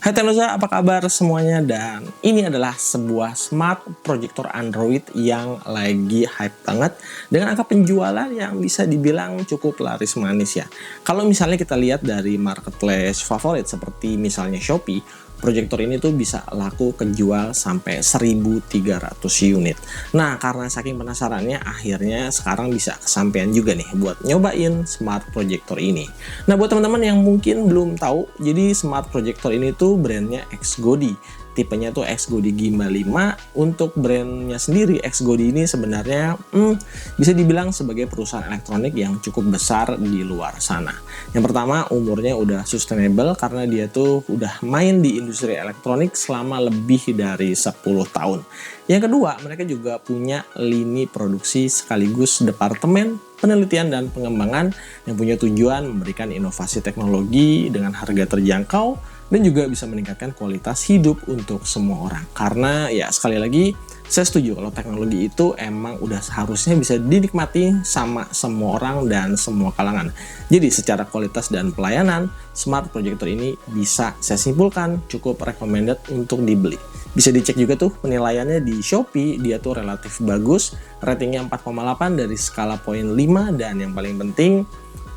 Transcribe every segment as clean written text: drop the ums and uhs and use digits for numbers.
Hai Telusa, apa kabar semuanya? Dan ini adalah sebuah smart projector Android yang lagi hype banget dengan angka penjualan yang bisa dibilang cukup laris manis ya. Kalau misalnya kita lihat dari marketplace favorit seperti misalnya Shopee, proyektor ini tuh bisa laku kejual sampai 1.300 unit. Nah, karena saking penasarannya, akhirnya sekarang bisa kesampaian juga nih buat nyobain smart projector ini. Nah, buat teman-teman yang mungkin belum tahu, jadi smart projector ini tuh brandnya XGODI. Tipenya tuh XGODI Gimbal 5. Untuk brandnya sendiri, XGODI ini sebenarnya bisa dibilang sebagai perusahaan elektronik yang cukup besar di luar sana. Yang pertama, umurnya udah sustainable karena dia tuh udah main di industri elektronik selama lebih dari 10 tahun. Yang kedua, mereka juga punya lini produksi sekaligus departemen penelitian dan pengembangan yang punya tujuan memberikan inovasi teknologi dengan harga terjangkau dan juga bisa meningkatkan kualitas hidup untuk semua orang. Karena ya sekali lagi saya setuju kalau teknologi itu emang udah seharusnya bisa dinikmati sama semua orang dan semua kalangan. Jadi secara kualitas dan pelayanan, smart projector ini bisa saya simpulkan cukup recommended untuk dibeli. Bisa dicek juga tuh penilaiannya di Shopee, dia tuh relatif bagus, ratingnya 4,8 dari skala poin 5, dan yang paling penting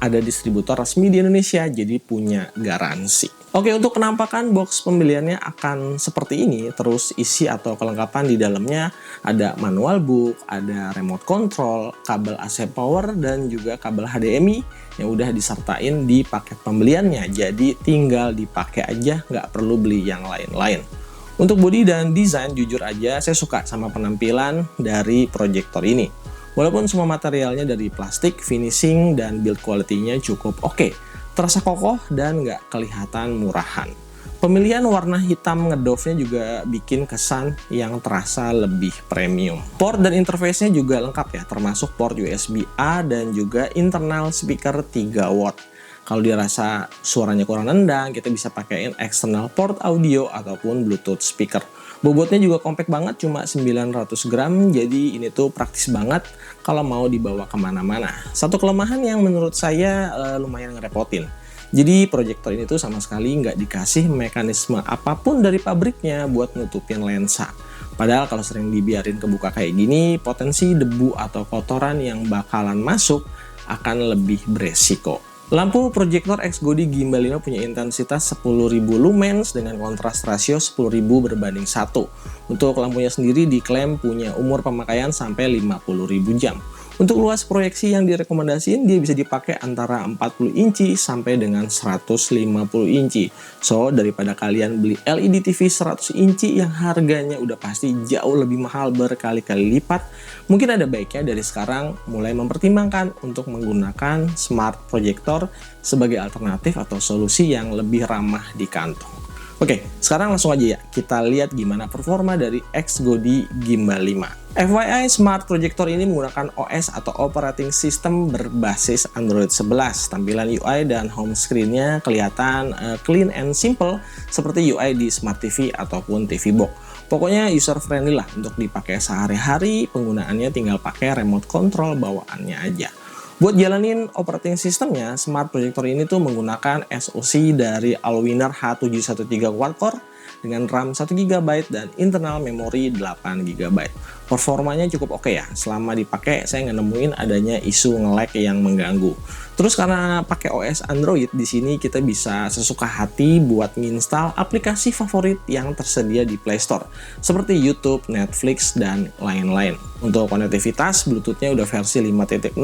ada distributor resmi di Indonesia, jadi punya garansi. Oke, untuk penampakan box pembeliannya akan seperti ini, terus isi atau kelengkapan di dalamnya ada manual book, ada remote control, kabel AC power, dan juga kabel HDMI yang udah disertain di paket pembeliannya, jadi tinggal dipakai aja, nggak perlu beli yang lain-lain. Untuk bodi dan desain, jujur aja saya suka sama penampilan dari proyektor ini. Walaupun semua materialnya dari plastik, finishing dan build quality-nya cukup oke. Terasa kokoh dan nggak kelihatan murahan. Pemilihan warna hitam ngedove-nya juga bikin kesan yang terasa lebih premium. Port dan interface-nya juga lengkap ya, termasuk port USB-A dan juga internal speaker 3 watt. Kalau dirasa suaranya kurang nendang, kita bisa pakaiin external port audio ataupun Bluetooth speaker. Bobotnya juga compact banget, cuma 900 gram, jadi ini tuh praktis banget kalau mau dibawa kemana-mana. Satu kelemahan yang menurut saya lumayan ngerepotin. Jadi proyektor ini tuh sama sekali nggak dikasih mekanisme apapun dari pabriknya buat nutupin lensa. Padahal kalau sering dibiarin kebuka kayak gini, potensi debu atau kotoran yang bakalan masuk akan lebih beresiko. Lampu proyektor XGODI Gimbal 5 punya intensitas 10.000 lumens dengan kontras rasio 10.000 berbanding 1. Untuk lampunya sendiri diklaim punya umur pemakaian sampai 50.000 jam. Untuk luas proyeksi yang direkomendasiin, dia bisa dipakai antara 40 inci sampai dengan 150 inci. So, daripada kalian beli LED TV 100 inci yang harganya udah pasti jauh lebih mahal berkali-kali lipat, mungkin ada baiknya dari sekarang mulai mempertimbangkan untuk menggunakan smart projector sebagai alternatif atau solusi yang lebih ramah di kantong. Oke, sekarang langsung aja ya, kita lihat gimana performa dari XGODI Gimbal 5. FYI, smart projector ini menggunakan OS atau operating system berbasis Android 11. Tampilan UI dan home screen-nya kelihatan clean and simple seperti UI di Smart TV ataupun TV Box. Pokoknya user friendly lah untuk dipakai sehari-hari, penggunaannya tinggal pakai remote control bawaannya aja. Buat jalanin operating systemnya, smart projector ini tuh menggunakan SoC dari Allwinner H713 quad-core dengan RAM 1GB dan internal memory 8GB. Performanya cukup oke ya, selama dipakai saya nggak nemuin adanya isu nge-lag yang mengganggu. Terus karena pakai OS Android, di sini kita bisa sesuka hati buat menginstal aplikasi favorit yang tersedia di Play Store, seperti YouTube, Netflix, dan lain-lain. Untuk konektivitas, Bluetooth-nya udah versi 5.0,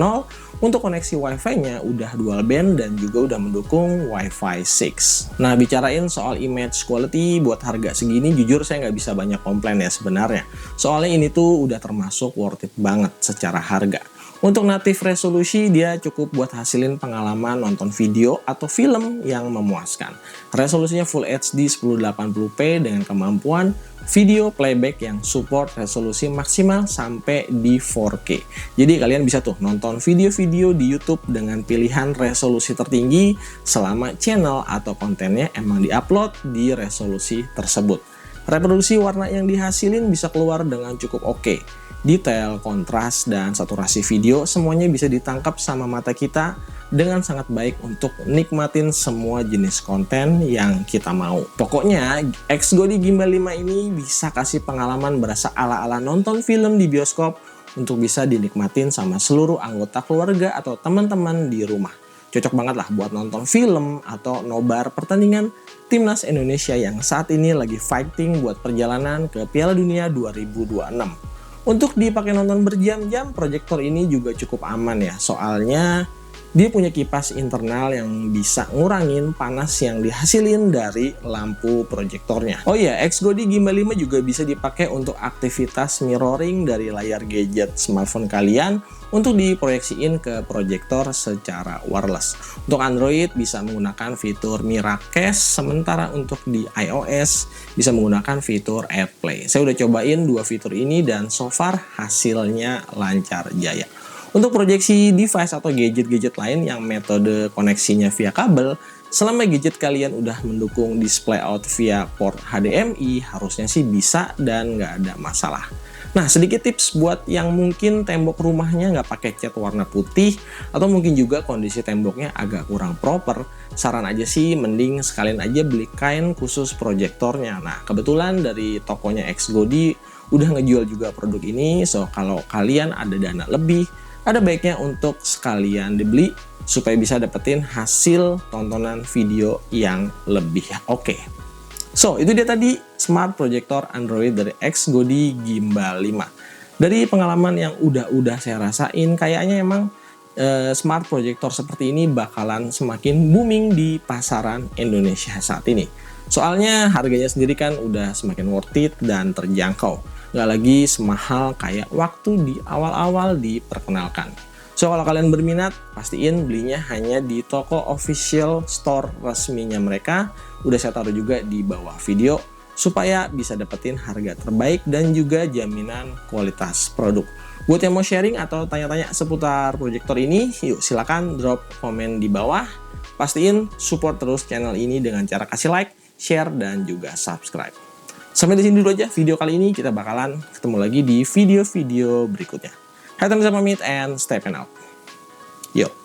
untuk koneksi Wi-Fi-nya udah dual band dan juga udah mendukung Wi-Fi 6. Nah, bicarain soal image quality, buat harga segini jujur saya nggak bisa banyak komplain ya sebenarnya. Soalnya ini tuh udah termasuk worth it banget secara harga. Untuk native resolusi, dia cukup buat hasilin pengalaman nonton video atau film yang memuaskan. Resolusinya Full HD 1080p dengan kemampuan video playback yang support resolusi maksimal sampai di 4K. Jadi kalian bisa tuh nonton video-video di YouTube dengan pilihan resolusi tertinggi selama channel atau kontennya emang diupload di resolusi tersebut. Reproduksi warna yang dihasilin bisa keluar dengan cukup oke. Detail, kontras, dan saturasi video semuanya bisa ditangkap sama mata kita dengan sangat baik untuk nikmatin semua jenis konten yang kita mau. Pokoknya X-Godi Gimbal 5 ini bisa kasih pengalaman berasa ala-ala nonton film di bioskop untuk bisa dinikmatin sama seluruh anggota keluarga atau teman-teman di rumah. Cocok banget lah buat nonton film atau nobar pertandingan Timnas Indonesia yang saat ini lagi fighting buat perjalanan ke Piala Dunia 2026. Untuk dipakai nonton berjam-jam, proyektor ini juga cukup aman ya, soalnya dia punya kipas internal yang bisa ngurangin panas yang dihasilin dari lampu proyektornya. Oh iya, X-Godi Gimbal 5 juga bisa dipakai untuk aktivitas mirroring dari layar gadget smartphone kalian untuk diproyeksiin ke proyektor secara wireless. Untuk Android bisa menggunakan fitur Miracast, sementara untuk di iOS bisa menggunakan fitur AirPlay. Saya udah cobain dua fitur ini dan so far hasilnya lancar jaya. Untuk proyeksi device atau gadget-gadget lain yang metode koneksinya via kabel, selama gadget kalian udah mendukung display out via port HDMI, harusnya sih bisa dan nggak ada masalah. Nah, sedikit tips buat yang mungkin tembok rumahnya nggak pakai cat warna putih, atau mungkin juga kondisi temboknya agak kurang proper, saran aja sih mending sekalian aja beli kain khusus proyektornya. Nah, kebetulan dari tokonya X-Godi udah ngejual juga produk ini, so kalau kalian ada dana lebih, ada baiknya untuk sekalian dibeli supaya bisa dapetin hasil tontonan video yang lebih oke. So, itu dia tadi smart projector Android dari X-Godi Gimbal 5. Dari pengalaman yang udah saya rasain, kayaknya emang smart projector seperti ini bakalan semakin booming di pasaran Indonesia saat ini. Soalnya harganya sendiri kan udah semakin worth it dan terjangkau. Nggak lagi semahal kayak waktu di awal-awal diperkenalkan. So, kalau kalian berminat, pastiin belinya hanya di toko official store resminya mereka. Udah saya taruh juga di bawah video, supaya bisa dapetin harga terbaik dan juga jaminan kualitas produk. Buat yang mau sharing atau tanya-tanya seputar proyektor ini, yuk silakan drop komen di bawah. Pastiin support terus channel ini dengan cara kasih like, share, dan juga subscribe. Sampai di sini dulu aja video kali ini, kita bakalan ketemu lagi di video-video berikutnya. Saya pamit and stay out. Yuk.